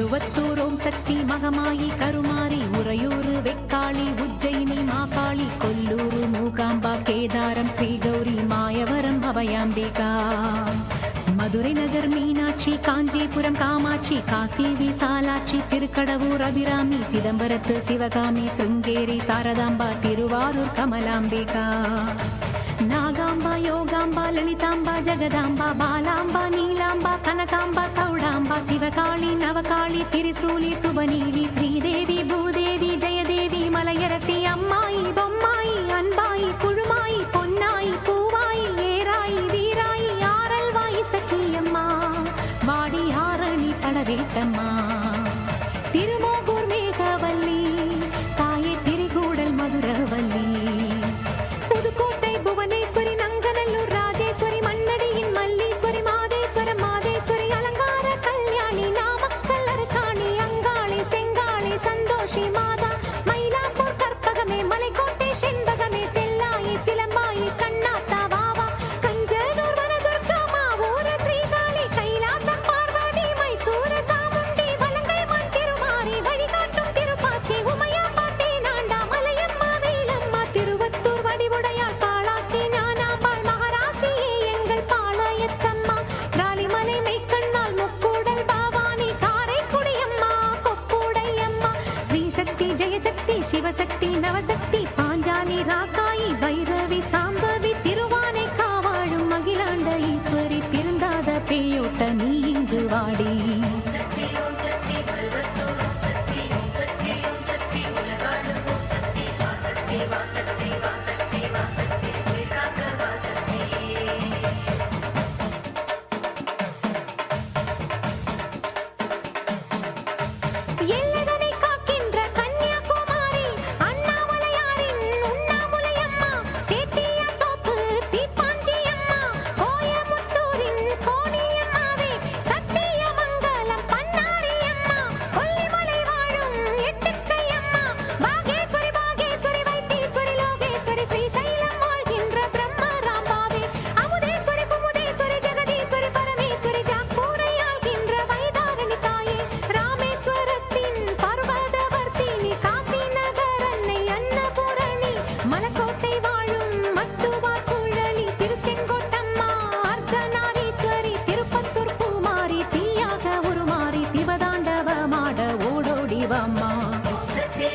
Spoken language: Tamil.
திருவத்தூர் ஓம் சக்தி மகமாயி கருமாரி உறையூர் வெக்காளி உஜ்ஜயினி மாகாளி கொல்லூர் மூகாம்பா கேதாரம் ஸ்ரீகௌரி மாயவரம் அபயாம்பிகா மதுரை நகர் மீனாட்சி காஞ்சிபுரம் காமாட்சி காசி விசாலாட்சி திருக்கடவூர் அபிராமி சிதம்பரத்து சிவகாமி சிருங்கேரி சாரதாம்பா திருவாரூர் கமலாம்பிகா நாகாம்பா யோகாம்பா லலிதாம்பா ஜெகதாம்பா பாலாம்பா நீலாம்பா கனகாம்பா சௌடாம்பா சிவகாளி நவகாளி திரிசூலி சுபநீலி ஸ்ரீதேவி பூதேவி ஜெயதேவி மலையரசி அம்மாயி பொம்மாயி அன்பாயி குழுமாயி பொன்னாயி பூவாயி ஏராயி வீராயி ஆரல்வாயி சக்கியம்மா வாடி ஆரணி படவேட்டம்மா திருமோகூர் மேகவல்லி தாயே திரிகூடல் மதுரவல்லி புதுக்கோட்டை புவனேஸ்வரி நங்கநல்லூர் ராஜேஸ்வரி மண்ணடியின் மல்லீஸ்வரி மாதேஸ்வரம் மாதேஸ்வரி அலங்கார கல்யாணி நாமக்கல் அரக்காணி அங்காளி செங்காளி சந்தோஷி மாதா மயிலாப்பூர் கற்பகமே மலைக்கோட்டை செண்பகமே செல்லாயி சிலம்பாயி கண்ணாத்தா வாவா கஞ்சனூர் வனதுர்கா மாவூர ஸ்ரீகாளி கைலாசம் பார்வதி மைசூர சாமுண்டி வலங்கை மான் திருமாரி வழிகாட்டும் திருப்பாச்சி உமையா பாட்டி நாண்டா மலையம்மா வேலம்மா திருவத்தூர் வடிவுடையாள் காளாஸ்தி ஞானாம்பாள் மகராசியே எங்கள் பாளையத்தம்மா ராலிமலை மெய்க்கண்ணாள் முக்கூடல் பாவானி காரைக்குடியம்மா கொப்புடையம்மா ஸ்ரீசக்தி ஜெயசக்தி சிவசக்தி நவசக்தி பாஞ்சாலி ராக்காயி பைரவி சாம்பவி திருவானை காவாழும் அகிலாண்ட ஈஸ்வரி திருந்தாத பேயோட்ட நீ இங்கு வாடி எல்லதனை காக்கின்ற கன்னியாகுமாரி அண்ணாமலையாரின் உண்ணாமுலையம்மா தேத்திய தோப்பு தீப்பாஞ்சியம்மா கோயமுத்தூரின் கோணியம்மாவே சத்தியமங்கலம் பன்னாரியம்மா கொல்லிமலை வாழும் எட்டுக்கையம்மா பாகேஸ்வரி பாகேஸ்வரி வைத்தீஸ்வரி லோகேஸ்வரி ஸ்ரீசைலம் வாழ்கின்ற பிரம்மராம்பாவே அமுதேஸ்வரி குமுதேஸ்வரி ஜெகதீஸ்வரி பரமேஸ்வரி ஜாக்கூரை ஆள்கின்ற வைதாரணி தாயே ராமேஸ்வரத்தின் பர்வதவர்த்தினி காசி நகர் அன்னை அன்னபூரணி மலக்கோட்டை வாழும் மட்டுவார் குழலி திருச்செங்கோட்டம்மா அர்த்தநாரீஸ்வரி திருப்பத்தூர் பூமாரி தீயாக உருமாறி சிவதாண்டவமாட ஓடோடி வாம்மா சக்தி